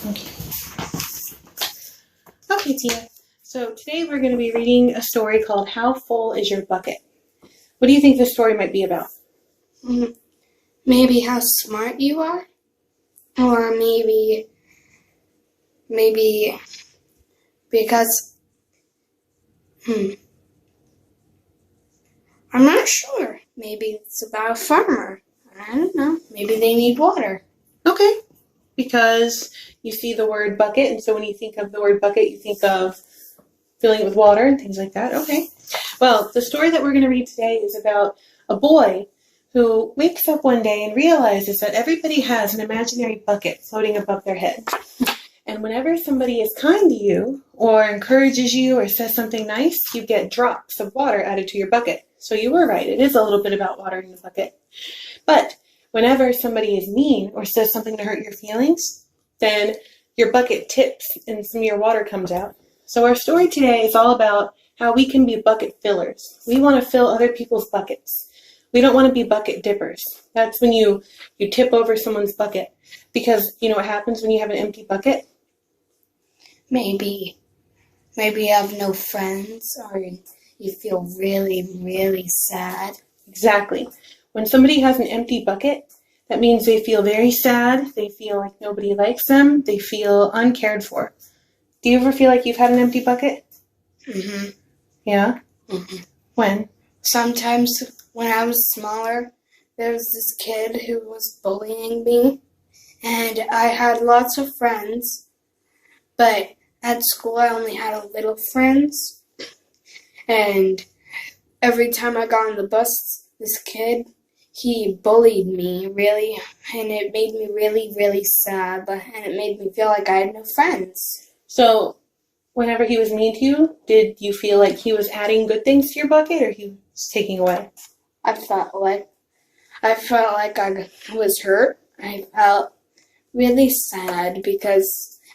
Okay. Okay, Tia. So today we're going to be reading a story called How Full Is Your Bucket? What do you think this story might be about? Maybe how smart you are? Or maybe because, I'm not sure. Maybe it's about a farmer. I don't know. Maybe they need water. Okay. Because you see the word bucket, and so when you think of the word bucket, you think of filling it with water and things like that. Okay. Well, the story that we're going to read today is about a boy who wakes up one day and realizes that everybody has an imaginary bucket floating above their head. And whenever somebody is kind to you or encourages you or says something nice, you get drops of water added to your bucket. So you were right. It is a little bit about water in the bucket. But whenever somebody is mean or says something to hurt your feelings, then your bucket tips and some of your water comes out. So our story today is all about how we can be bucket fillers. We want to fill other people's buckets. We don't want to be bucket dippers. That's when you tip over someone's bucket. Because you know what happens when you have an empty bucket? Maybe you have no friends or you feel really, really sad. Exactly. When somebody has an empty bucket, that means they feel very sad. They feel like nobody likes them. They feel uncared for. Do you ever feel like you've had an empty bucket? Mm-hmm. Yeah? Mm-hmm. When? Sometimes when I was smaller, there was this kid who was bullying me, and I had lots of friends, but at school I only had a little friends, and every time I got on the bus, this kid, he bullied me, really, and it made me really, really sad, and it made me feel like I had no friends. So, whenever he was mean to you, did you feel like he was adding good things to your bucket or he was taking away? I felt like I was hurt. I felt really sad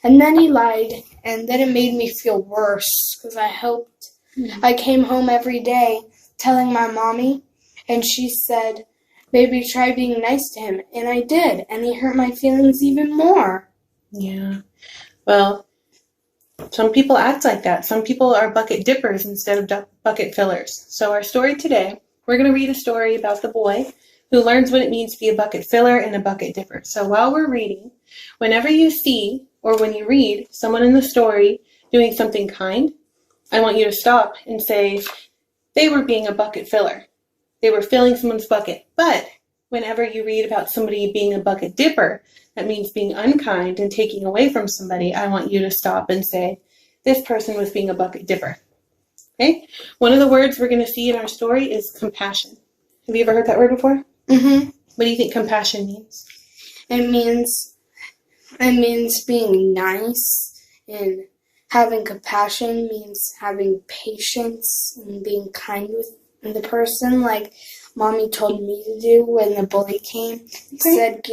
and then he lied, and then it made me feel worse because I came home every day telling my mommy, and she said, maybe try being nice to him, and I did, and he hurt my feelings even more. Yeah. Well, some people act like that. Some people are bucket dippers instead of bucket fillers. So our story today, we're going to read a story about the boy who learns what it means to be a bucket filler and a bucket dipper. So while we're reading, whenever you see or when you read someone in the story doing something kind, I want you to stop and say, they were being a bucket filler. They were filling someone's bucket. But whenever you read about somebody being a bucket dipper, that means being unkind and taking away from somebody, I want you to stop and say, this person was being a bucket dipper. Okay? One of the words we're going to see in our story is compassion. Have you ever heard that word before? Mm-hmm. What do you think compassion means? It means being nice, and having compassion means having patience and being kind with the person, like Mommy told me to do when the bully came. She said,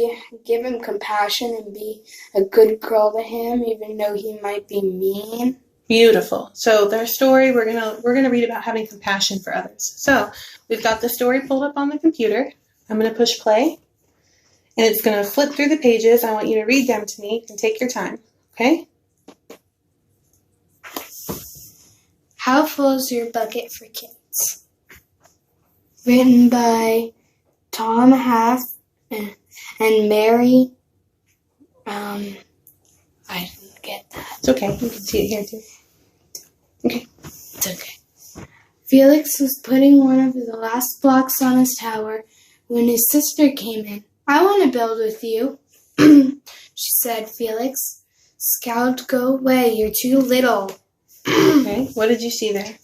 give him compassion and be a good girl to him, even though he might be mean. Beautiful. So their story, we're gonna read about having compassion for others. So we've got the story pulled up on the computer. I'm gonna push play, and it's gonna flip through the pages. I want you to read them to me and take your time. Okay? How Full Is Your Bucket for Kids? Written by Tom Haff and Mary. I didn't get that. It's okay. You can see it here too. Okay. It's okay. Felix was putting one of the last blocks on his tower when his sister came in. I want to build with you, she said. Felix, Scout, go away. You're too little. Okay. What did you see there?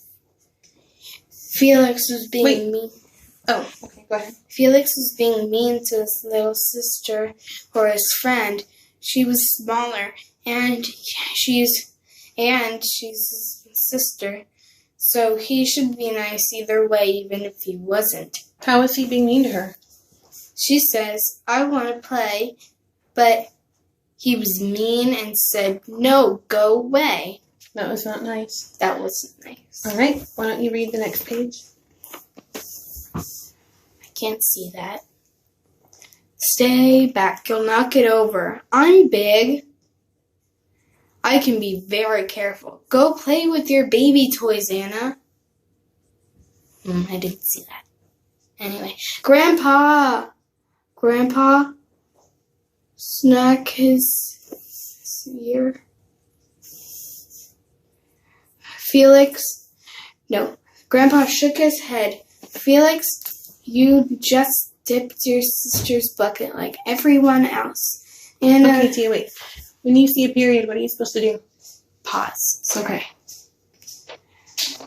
Felix was being mean. Oh, okay. Go ahead. Felix was being mean to his little sister or his friend. She was smaller, and she's his sister. So he should be nice either way, even if he wasn't. How is he being mean to her? She says, I want to play, but he was mean and said, no, go away. That was not nice. That wasn't nice. All right. Why don't you read the next page? I can't see that. Stay back. You'll knock it over. I'm big. I can be very careful. Go play with your baby toys, Anna. I didn't see that. Anyway, Grandpa, snack his ear. Grandpa shook his head. Felix, you just dipped your sister's bucket like everyone else. And Okay, Tia, wait. When you see a period, what are you supposed to do? pause. Okay.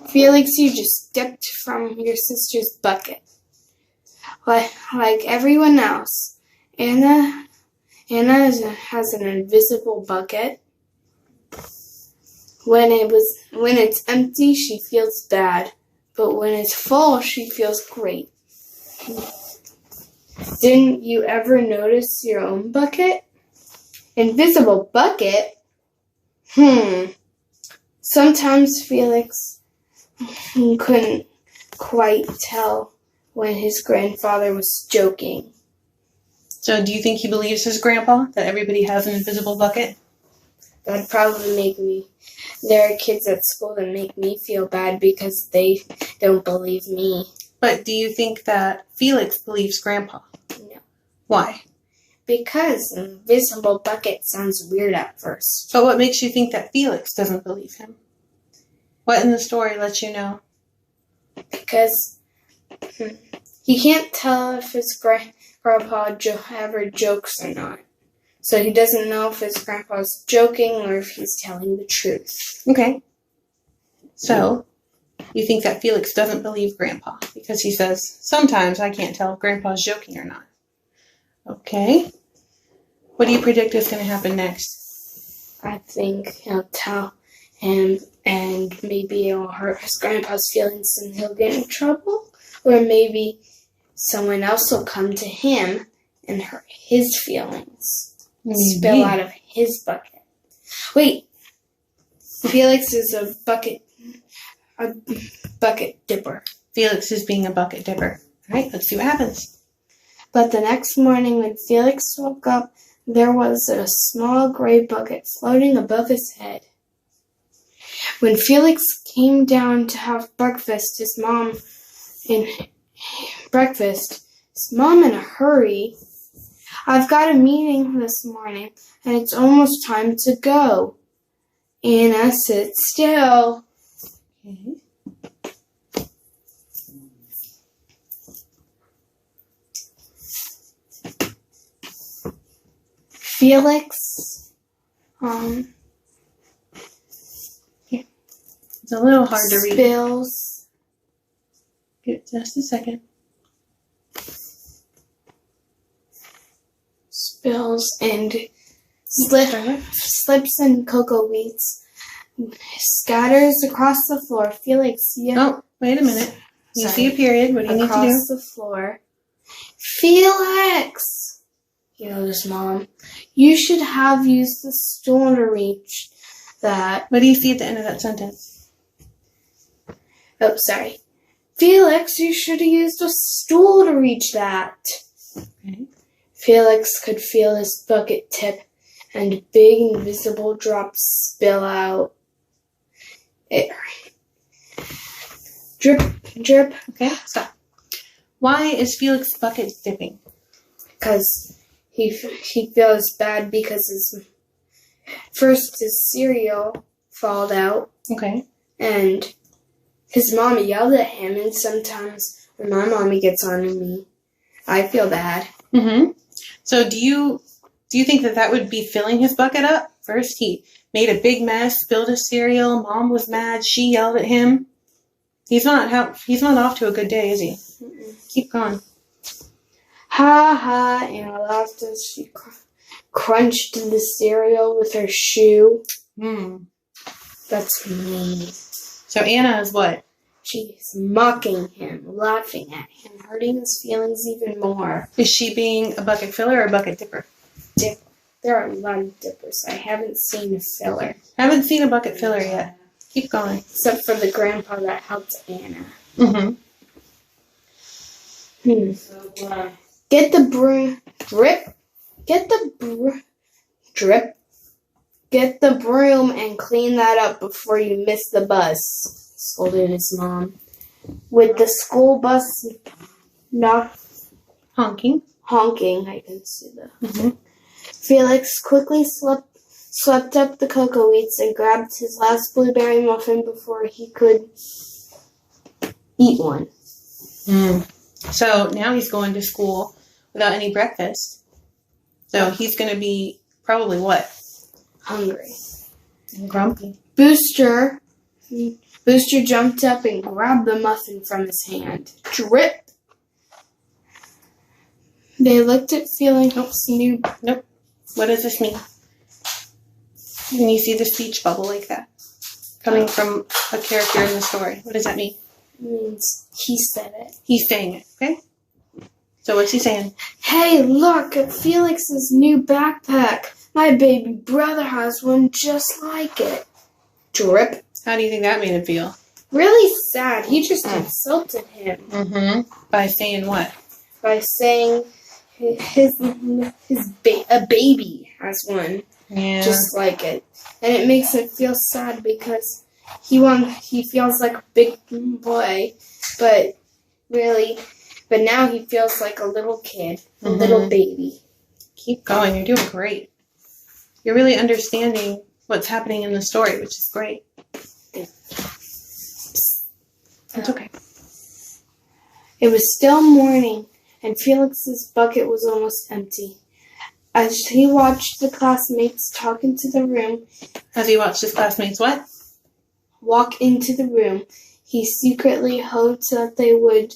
Felix, you just dipped from your sister's bucket. Like everyone else. Anna has an invisible bucket. When it's empty, she feels bad. But when it's full, she feels great. Didn't you ever notice your own bucket? Invisible bucket? Sometimes Felix couldn't quite tell when his grandfather was joking. So do you think he believes his grandpa that everybody has an invisible bucket? That'd probably make me. There are kids at school that make me feel bad because they don't believe me. But do you think that Felix believes grandpa? No. Why? Because invisible bucket sounds weird at first. But what makes you think that Felix doesn't believe him? What in the story lets you know? Because he can't tell if his grandpa ever jokes or not. So he doesn't know if his grandpa's joking or if he's telling the truth. Okay. So, you think that Felix doesn't believe grandpa because he says, sometimes I can't tell if grandpa's joking or not. Okay. What do you predict is going to happen next? I think he'll tell him and maybe it'll hurt his grandpa's feelings and he'll get in trouble. Or maybe someone else will come to him and hurt his feelings. Spill out of his bucket. Wait. Felix is a bucket dipper. Felix is being a bucket dipper. All right, let's see what happens. But the next morning when Felix woke up, there was a small gray bucket floating above his head. When Felix came down to have breakfast, his mom in a hurry. I've got a meeting this morning, and it's almost time to go. Anna, sit still. Okay. Felix, It's a little hard to read. Give it just a second. Spills and slips and cocoa beads. Scatters across the floor. Felix, Oh, wait a minute. You see a period. What do you need to do? Across the floor. Felix! Yelled his mom. You should have used the stool to reach that. What do you see at the end of that sentence? Oh, sorry. Felix, you should have used a stool to reach that. Okay. Felix could feel his bucket tip and big invisible drops spill out. Drip, drip. Okay, stop. Why is Felix bucket dipping? Because he feels bad because his cereal falled out. Okay. And his mom yelled at him, and sometimes when my mommy gets on to me, I feel bad. Mm-hmm. So do you think that would be filling his bucket up? First, he made a big mess, spilled his cereal. Mom was mad. She yelled at him. He's not off to a good day, is he? Mm-mm. Keep going. Ha ha! Anna laughed as she crunched the cereal with her shoe. That's mean. So Anna is what? She's mocking him, laughing at him, hurting his feelings even more. Is she being a bucket filler or a bucket dipper? Dipper. There are a lot of dippers. I haven't seen a filler. Haven't seen a bucket filler yet. Keep going. Except for the grandpa that helped Anna. Mm-hmm. Get the broom. Drip. Get the drip. Get the broom and clean that up before you miss the bus, scolded his mom. With the school bus not Honking. honking, I can see that. Mm-hmm. Felix quickly swept up the cocoa eats and grabbed his last blueberry muffin before he could eat one. So now he's going to school without any breakfast. So he's going to be probably what? Hungry. And grumpy. Booster jumped up and grabbed the muffin from his hand. Drip! They looked at Felix new. Nope. What does this mean? When you see the speech bubble like that coming from a character in the story, what does that mean? Means he said it. He's saying it, okay? So what's he saying? Hey, look at Felix's new backpack. My baby brother has one just like it. Drip. How do you think that made him feel? Really sad. He just insulted him By saying what? by saying a baby has one Yeah. just like it, and it makes him feel sad because he feels like a big boy, but now he feels like a little kid, a little baby. Keep going. You're doing great. You're really understanding what's happening in the story, which is great. It's okay. It was still morning, and Felix's bucket was almost empty. As he watched the classmates talk into the room, As he watched his classmates what? walk into the room, he secretly hoped that they would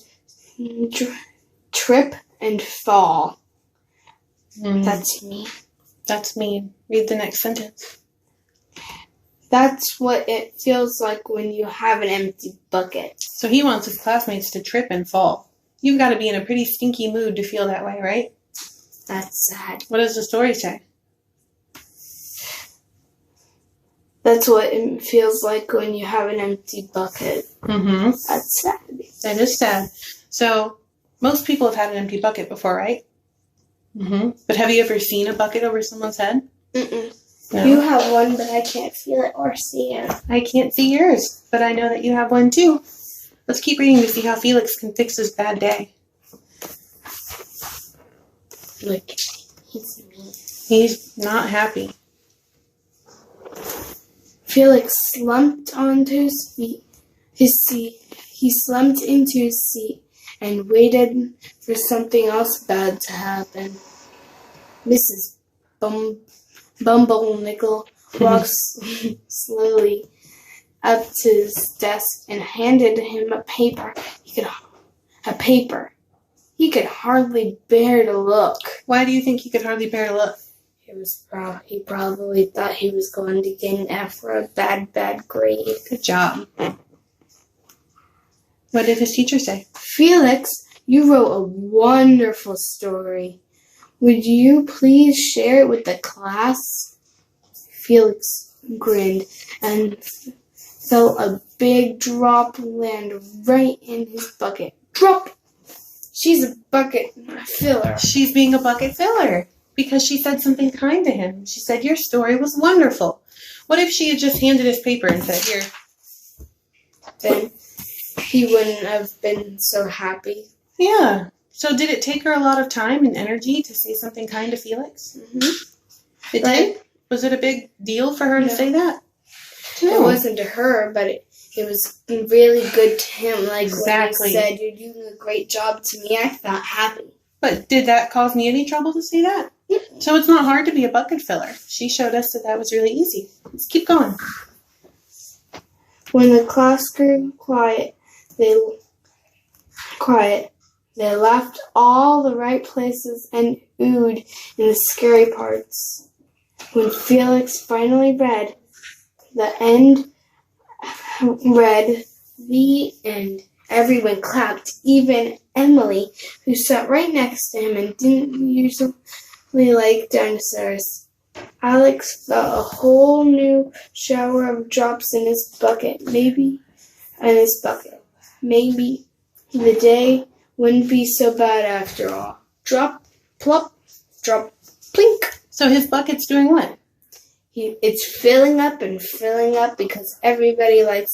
trip and fall. That's me. That's mean. Read the next sentence. That's what it feels like when you have an empty bucket. So he wants his classmates to trip and fall. You've got to be in a pretty stinky mood to feel that way, right? That's sad. What does the story say? That's what it feels like when you have an empty bucket. That's sad. That is sad. So most people have had an empty bucket before, right? But have you ever seen a bucket over someone's head? Mm-mm. No. You have one, but I can't feel it or see it. I can't see yours, but I know that you have one too. Let's keep reading to see how Felix can fix his bad day. Look, he's mean. He's not happy. Felix slumped onto his feet. He slumped into his seat and waited for something else bad to happen. Mrs. Bumblenickel walked slowly up to his desk and handed him a paper. He could hardly bear to look. Why do you think he could hardly bear to look? He probably thought he was going to get an F for a bad grade. Good job. What did his teacher say? Felix, you wrote a wonderful story. Would you please share it with the class? Felix grinned and felt a big drop land right in his bucket. Drop! She's a bucket filler. She's being a bucket filler because she said something kind to him. She said, your story was wonderful. What if she had just handed his paper and said, here? Then he wouldn't have been so happy. Yeah. So did it take her a lot of time and energy to say something kind to Felix? It did? Was it a big deal for her to say that? It wasn't to her, but it was really good to him. Like Exactly. when he said, you're doing a great job to me, I felt happy. But did that cause me any trouble to say that? So it's not hard to be a bucket filler. She showed us that was really easy. Let's keep going. When the class grew quiet, they laughed all the right places and oohed in the scary parts. When Felix finally read the end, everyone clapped, even Emily, who sat right next to him and didn't usually like dinosaurs. Alex felt a whole new shower of drops in his bucket. Maybe the day wouldn't be so bad after all. Drop, plop, drop, plink. So his bucket's doing what? it's filling up and filling up because everybody likes